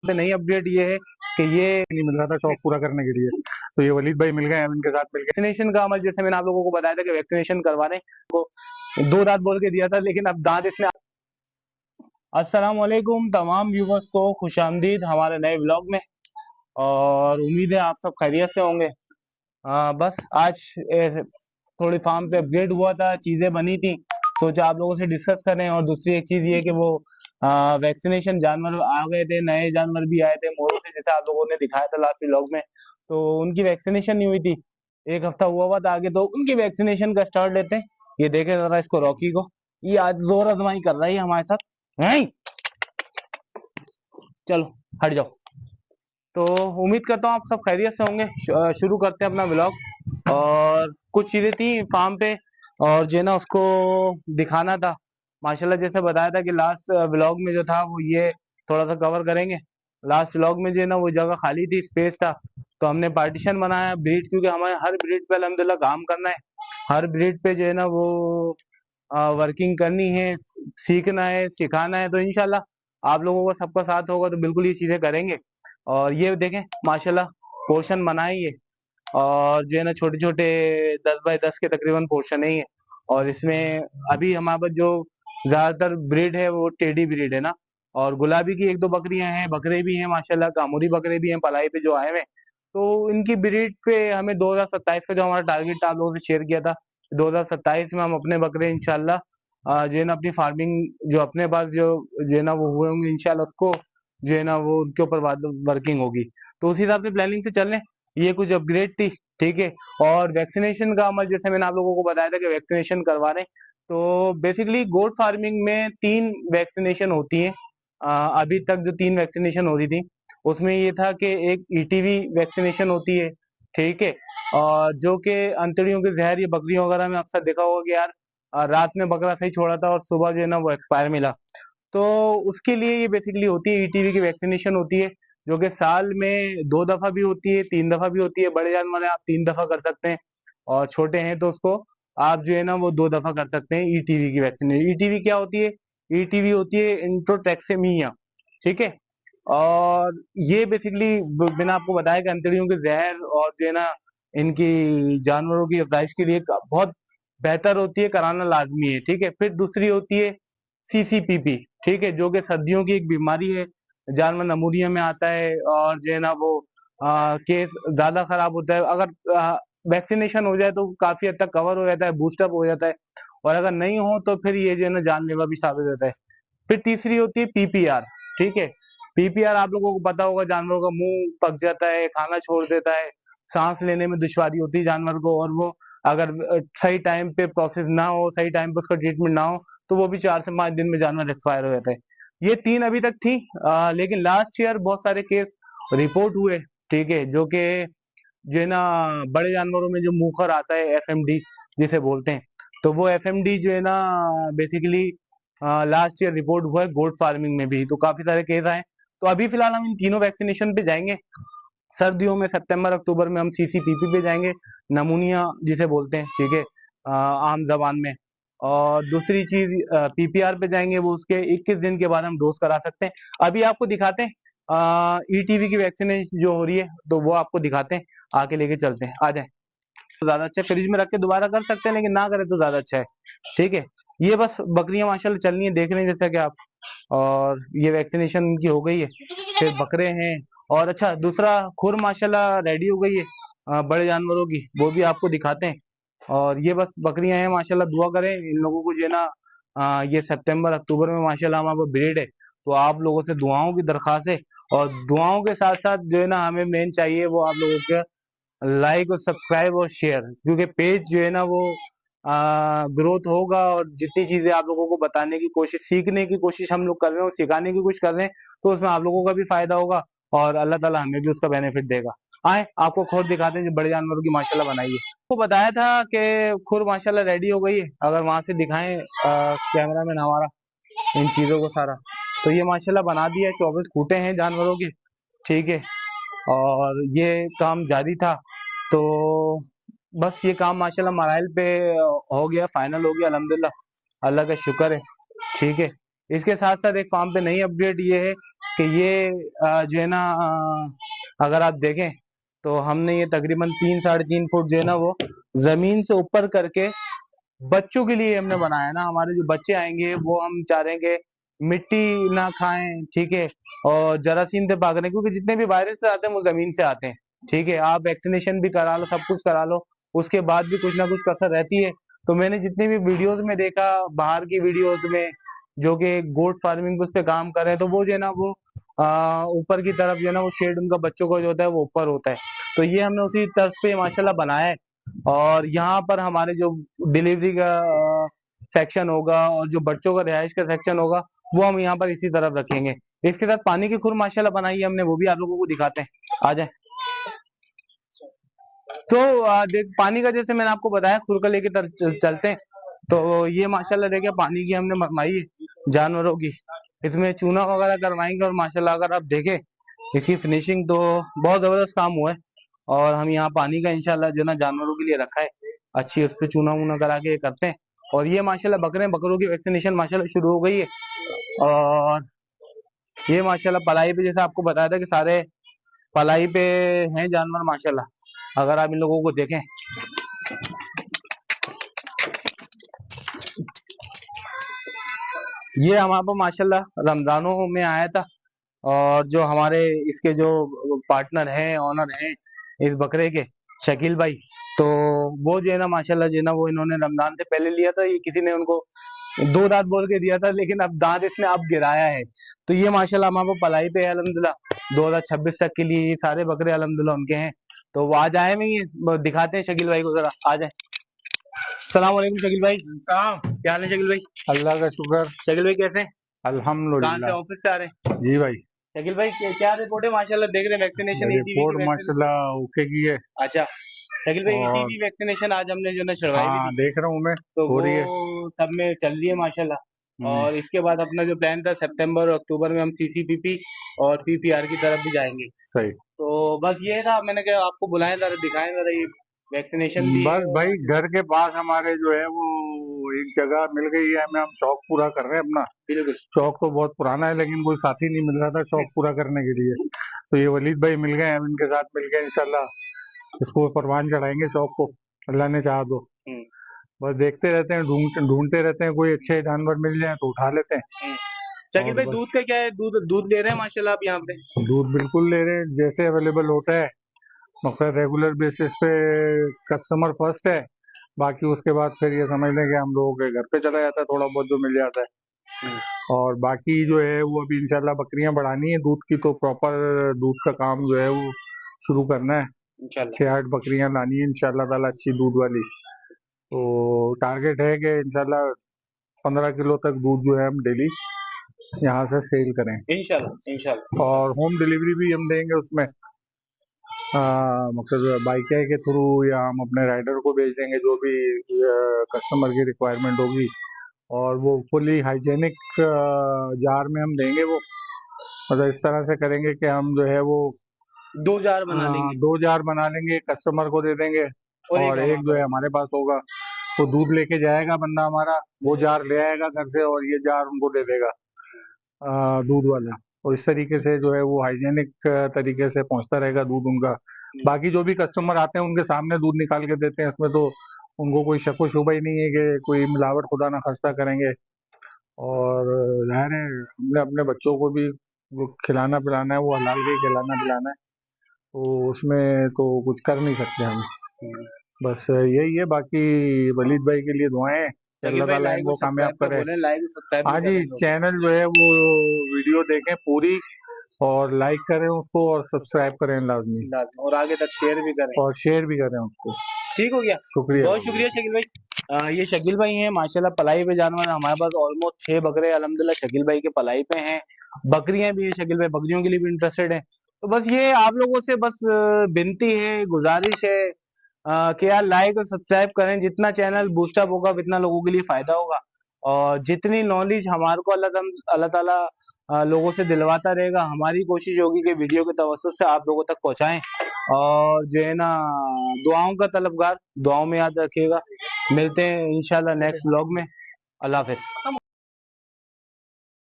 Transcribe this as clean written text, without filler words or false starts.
पे नई अपडेट ये है कि ये नहीं मिल रहा था शौक पूरा करने के लिए, तो ये वलीद भाई मिल गए, हम इनके साथ मिल गए। वैक्सीनेशन का अमल जैसे मैंने आप लोगों को बताया था कि वैक्सीनेशन करवाने को 2 दांत बोल के दिया था, लेकिन अब दांत इसने। अस्सलाम वालेकुम तमाम व्यूवर्स को खुशामदीद हमारे नए व्लॉग में, और उम्मीद है आप सब खैरियत से होंगे। बस आज थोड़ी फार्म पे अपग्रेड हुआ था, चीजें बनी थी, सोचा आप लोगों से डिस्कस करें। और दूसरी एक चीज ये कि वो वैक्सीनेशन जानवर आ गए थे, नए जानवर भी आए थे मोरों से, जैसे आप लोगों ने दिखाया था लास्ट व्लॉग में। तो उनकी वैक्सीनेशन नहीं हुई थी, 1 हफ्ता हुआ था आगे, तो उनकी वैक्सीनेशन का स्टार्ट लेते हैं। ये देखे जरा इसको, रॉकी को, ये आज जोर आजमाई कर रहा है हमारे साथ। नहीं, चलो हट जाओ। तो उम्मीद करता हूँ आप सब खैरियत से होंगे। शुरू करते हैं अपना व्लॉग। और कुछ चीजें थी फार्म पे, और जो है ना उसको दिखाना था। माशाल्लाह जैसे बताया था कि लास्ट व्लॉग में जो था वो ये थोड़ा सा कवर करेंगे। लास्ट व्लॉग में जो है ना वो जगह खाली थी, स्पेस था, तो हमने पार्टीशन बनाया ब्रीड, क्योंकि हमारे हर ब्रीड पे अल्हम्दुलिल्लाह काम करना है। हर ब्रीड पे जो है ना वो वर्किंग करनी है, सीखना है, सिखाना है। तो इंशाल्लाह आप लोगों का सबका साथ होगा तो बिल्कुल ये चीजें करेंगे। और ये देखें माशाल्लाह पोर्शन बनाए ये, और जो है ना छोटे छोटे 10 बाय 10 के तकरीबन पोर्शन है ये। और इसमें अभी हमारे पास जो ज्यादातर ब्रीड है वो टेडी ब्रीड है ना, और गुलाबी की 1-2 बकरियां हैं, बकरे भी हैं माशाल्लाह, कामूरी बकरे भी हैं पलाई पे जो आए हुए हैं। तो इनकी ब्रीड पे हमें 2027 का जो हमारा टारगेट था आप लोगों से शेयर किया था, 2027 में हम अपने बकरे इंशाल्लाह जो है ना अपनी फार्मिंग जो अपने पास जो है ना वो हुए होंगे इंशाल्लाह, उसको जो है ना वो उनके ऊपर वर्किंग होगी। तो उस हिसाब से प्लानिंग से चल रहे हैं। ये कुछ अपग्रेड थी, ठीक है। और वैक्सीनेशन का अमल जैसे मैंने आप लोगों को बताया था कि वैक्सीनेशन करवा रहे हैं। तो बेसिकली गोट फार्मिंग में 3 वैक्सीनेशन होती हैं। अभी तक जो 3 वैक्सीनेशन हो रही थी उसमें ये था कि एक ईटीवी वैक्सीनेशन होती है, ठीक है। और जो कि अंतड़ियों के जहर, ये बकरियों वगैरह में अक्सर देखा होगा कि यार रात में बकरा सही छोड़ा था और सुबह जो है ना वो एक्सपायर मिला। तो उसके लिए ये बेसिकली होती है, ईटीवी की वैक्सीनेशन होती है, जो कि साल में 2 दफा भी होती है, 3 दफा भी होती है। बड़े जानवर है आप 3 दफा कर सकते हैं, और छोटे हैं तो उसको आप जो है ना वो 2 दफा कर सकते हैं ईटीवी की वैक्सीनेशन। ईटीवी क्या होती है? ईटीवी होती है इंट्रोटैक्सेमिया, ठीक है। और ये बेसिकली बिना आपको बताया कि अंतड़ियों के जहर और जो है ना इनकी जानवरों की अफजाइश के लिए बहुत बेहतर होती है, कराना लाजमी है, ठीक है। फिर दूसरी होती है सीसीपीपी, ठीक है, जो कि सर्दियों की एक बीमारी है, जानवर नमूनिया में आता है, और जो है ना वो केस ज्यादा खराब होता है। अगर वैक्सीनेशन हो जाए तो काफी हद तक कवर हो जाता है, बूस्टअप हो जाता है, और अगर नहीं हो तो फिर ये जो है ना जानलेवा भी साबित होता है। फिर तीसरी होती है पीपीआर, ठीक है। पीपीआर आप लोगों को पता होगा, जानवरों का मुंह पक जाता है, खाना छोड़ देता है, सांस लेने में दुश्वारी होती है जानवर को, और वो अगर सही टाइम पे प्रोसेस ना हो, सही टाइम पे उसका ट्रीटमेंट ना हो, तो वो भी 4 से 5 दिन में जानवर एक्सपायर हो जाता है। ये 3 अभी तक थी, लेकिन लास्ट ईयर बहुत सारे केस रिपोर्ट हुए, ठीक है, जो कि जो है ना बड़े जानवरों में जो मुखर आता है, एफएमडी जिसे बोलते हैं, तो वो एफएमडी जो है ना बेसिकली लास्ट ईयर रिपोर्ट हुआ है गोट फार्मिंग में भी, तो काफी सारे केस आए। तो अभी फिलहाल हम इन तीनों वैक्सीनेशन पे जाएंगे। सर्दियों में सितंबर अक्टूबर में हम सीसीपीपी पे जाएंगे, नमूनिया जिसे बोलते हैं, ठीक है, आम जबान में। और दूसरी चीज पीपीआर पे जाएंगे, वो उसके 21 दिन के बाद हम डोज करा सकते हैं। अभी आपको दिखाते हैं ईटीवी की वैक्सीन जो हो रही है, तो वो आपको दिखाते हैं, आके लेके चलते हैं, आ जाए। तो ज्यादा अच्छा है, फ्रिज में रख के दोबारा कर सकते हैं, लेकिन ना करें तो ज्यादा अच्छा है, ठीक है। ये बस बकरियां माशाल्लाह चल रही है, देख रहे हैं जैसा कि आप। और ये वैक्सीनेशन उनकी हो गई है, फिर बकरे हैं। और अच्छा, दूसरा खुर माशाल्लाह रेडी हो गई है बड़े जानवरों की, वो भी आपको दिखाते हैं। और ये बस बकरियां हैं माशाल्लाह, दुआ करें इन लोगों को जो है ना ये सितंबर अक्टूबर में माशाल्लाह हमारे ब्रीड है, तो आप लोगों से दुआओं की दरख्वास्त है। और दुआओं के साथ साथ जो है ना हमें मेन चाहिए वो आप लोगों के लाइक और सब्सक्राइब और शेयर, क्योंकि पेज जो है ना वो ग्रोथ होगा, और जितनी चीजें आप लोगों को बताने की कोशिश, सीखने की कोशिश हम लोग कर रहे हैं और सिखाने की कोशिश कर रहे हैं, तो उसमें आप लोगों का भी फायदा होगा, और अल्लाह ताला हमें भी उसका बेनिफिट देगा। आए आपको खुद दिखाते हैं जो बड़े जानवरों की माशाल्लाह बनाई है। तो बताया था कि खुर माशाल्लाह रेडी हो गई है, अगर वहां से दिखाएं कैमरा मैन हमारा इन चीजों को सारा, तो ये माशाल्लाह बना दिया है, 24 खूंटे हैं जानवरों की, ठीक है। और ये काम जारी था, तो बस ये काम माशाल्लाह मराइल पे हो गया, फाइनल हो गया अल्हम्दुलिल्लाह, अल्लाह का शुक्र है, ठीक है। इसके साथ साथ एक फार्म पे नई अपडेट ये है कि ये जो है ना अगर आप देखें तो हमने ये तकरीबन 3 साढ़े 3 फुट जो है ना वो जमीन से ऊपर करके बच्चों के लिए हमने बनाया ना। हमारे जो बच्चे आएंगे वो हम चाह रहे हैं कि मिट्टी ना खाएं, ठीक है, और जरासीम से भागने, क्योंकि जितने भी वायरस आते हैं वो जमीन से आते हैं, ठीक है। आप वैक्सीनेशन भी करा लो, सब कुछ करा लो, उसके बाद भी कुछ ना कुछ कसर रहती है। तो मैंने जितनी भी वीडियोस में देखा, बाहर की वीडियोस में जो कि गोट फार्मिंग पे उस पे काम कर रहे हैं, तो वो जो है ना वो ऊपर की तरफ जो है ना वो शेड उनका बच्चों का जो होता है वो ऊपर होता है। तो ये हमने उसी तर्ज पे माशाल्लाह बनाया है। और यहाँ पर हमारे जो डिलीवरी का सेक्शन होगा और जो बच्चों का रिहाइश का सेक्शन होगा वो हम यहाँ पर इसी तरफ रखेंगे। इसके साथ पानी की खुर माशाल्लाह बनाई है हमने, वो भी आप लोगों को दिखाते हैं, आ जाए। तो देख पानी का जैसे मैंने आपको बताया खुर का लेके चलते हैं। तो ये माशाल्लाह देखिए पानी की हमने बनवाई है जानवरों की, इसमें चूना वगैरह करवाएंगे। और माशाल्लाह अगर आप देखें इसकी फिनिशिंग तो बहुत जबरदस्त काम हुआ है। और हम यहाँ पानी का इंशाल्लाह जो ना जानवरों के लिए रखा है, अच्छी उस पर चूना वूना करा के करते हैं। और ये माशाल्लाह बकरों की वैक्सीनेशन माशाल्लाह शुरू हो गई है। और ये माशाल्लाह पलाई पे जैसे आपको बताया था कि सारे पलाई पे हैं जानवर माशाल्लाह। अगर आप इन लोगों को देखें, ये हमारे पास माशाल्लाह रमजानों में आया था। और जो हमारे इसके जो पार्टनर हैं, ऑनर हैं इस बकरे के, शकील भाई, तो वो जो है ना माशाल्लाह जो है ना वो इन्होंने रमजान से पहले लिया था। ये किसी ने उनको 2 दांत बोल के दिया था, लेकिन अब दांत इसने अब गिराया है। तो ये माशाल्लाह हमारे पास पलाई पे है अल्हम्दुलिल्लाह। 2026 तक के लिए ये सारे बकरे अल्हम्दुलिल्लाह उनके हैं। तो वो आज आए नहीं है, दिखाते हैं शकील भाई को, जरा आ जाए। सलाम वालेकुम शकील भाई। साहब क्या हाल है शकील भाई? अल्लाह का शुक्र। शकील भाई कैसे हैं? कहाँ से, अल्हम्दुलिल्लाह। ऑफिस से आ रहे हैं? जी भाई। शकील भाई क्या रिपोर्ट है? माशाल्लाह देख रहे हैं वैक्सीनेशन, ईटीवी रिपोर्ट की वैक्सीनेशन। माशाल्लाह ओके की है। अच्छा शकील भाई, और ईटीवी वैक्सीनेशन आज हमने जो ना छड़वाई भी हाँ थी, देख रहा हूँ मैं। तो हो वो रही है। सब में चल रही है माशाल्लाह। हम्म, और इसके बाद अपना जो प्लान था सितंबर और अक्टूबर में हम सीसीपीपी और पीपीआर की तरफ भी जाएंगे। सही। तो बस ये था, मैंने कहा आपको बुलाएं, जरा दिखाएं जरा ये वैक्सीनेशन भी बस है। और भाई घर के पास हमारे जो है वो एक जगह मिल गई है, हमें हम शौक पूरा कर रहे हैं अपना। बिल्कुल शौक तो बहुत पुराना है लेकिन कोई साथी नहीं मिल रहा था शौक पूरा करने के लिए। तो ये वलीद भाई मिल गए, हम इनके साथ मिल गए इंशाल्लाह इसको परवान चढ़ाएंगे शौक को, अल्लाह ने चाहा तो। हम्म, बस देखते रहते हैं, ढूंढते रहते हैं, कोई अच्छे जानवर मिल जाए तो उठा लेते हैं। हम्म। शकील और भाई दूध बस का क्या है? दूध दूध ले रहे हैं माशाल्लाह आप यहाँ पे? दूध बिल्कुल ले रहे हैं जैसे अवेलेबल होता है, मगर रेगुलर बेसिस पे कस्टमर फर्स्ट है। बाकी उसके बाद फिर ये समझ लें कि हम लोगों के घर पे चला जाता है थोड़ा बहुत जो मिल जाता है। हम्म, और बाकी जो है वो अभी इंशाल्लाह बकरियां बढ़ानी है दूध की, तो प्रॉपर दूध का काम जो है वो शुरू करना है। इंशाल्लाह। 6-8 बकरियां लानी है इंशाल्लाह ताला, अच्छी दूध वाली। तो टारगेट है कि इंशाल्लाह 15 किलो तक दूध जो है हम डेली यहाँ से सेल करें। इंशाल्लाह इंशाल्लाह। और होम डिलीवरी भी हम देंगे उसमें, मतलब बाइक के थ्रू, या हम अपने राइडर को भेज देंगे जो भी कस्टमर की रिक्वायरमेंट होगी। और वो फुली हाइजेनिक जार में हम देंगे वो, मतलब इस तरह से करेंगे कि हम जो है वो 2 जार बना लेंगे 2 जार बना लेंगे, कस्टमर को दे देंगे। और एक और एक हमारे जो पास। है हमारे पास होगा, तो दूध लेके जाएगा बंदा हमारा, वो जार ले आएगा घर से और ये जार उनको दे देगा दूध वाला। और इस तरीके से जो है वो हाइजेनिक तरीके से पहुंचता रहेगा दूध उनका। बाकी जो भी कस्टमर आते हैं उनके सामने दूध निकाल के देते हैं, इसमें तो उनको कोई शक व शुबा ही नहीं है कि कोई मिलावट खुदा ना खास्ता करेंगे। और जाहिर है हमने अपने बच्चों को भी वो खिलाना पिलाना है, वो हलाल के ही खिलाना पिलाना है, तो उसमें तो कुछ कर नहीं सकते हम। हम्म। बस यही है, बाकी वलीद भाई के लिए दुआएं कि शकील अल्लाह भाई ताला लाइक और इनको कामयाब सब्सक्राइब का करे। बोले, लाइक और सब्सक्राइब भी हाँ जी, करें लोग। चैनल जो है वो वीडियो देखें पूरी, और लाइक करें उसको और सब्सक्राइब करें लाजमी, और आगे तक शेयर भी करें। और शेयर भी करें उसको। ठीक हो गया। शुक्रिया बहुत शुक्रिया। शुक्रिया शकील भाई। ये शकील भाई हैं माशाल्लाह, पलाई पे जानवर हैं। हमारे पास ऑलमोस्ट 6 बकरे अल्हम्दुलिल्लाह शकील भाई के पलाई पे हैं। बकरियां भी हैं, शकील भाई बकरियों के लिए भी इंटरेस्टेड है। तो बस ये आप लोगों से बस विनती है, गुजारिश है कि यार लाइक और सब्सक्राइब करें। जितना चैनल बूस्टअप होगा उतना लोगों के लिए फायदा होगा। और जितनी नॉलेज हमारे को अल्लाह ताला लोगों से दिलवाता रहेगा, हमारी कोशिश होगी कि वीडियो के तवज्जुह से आप लोगों तक पहुंचाएं। और जो है ना दुआओं का तलबगार, दुआओं में याद रखिएगा। मिलते हैं इंशाल्लाह नेक्स्ट व्लॉग में। अल्लाह हाफिज।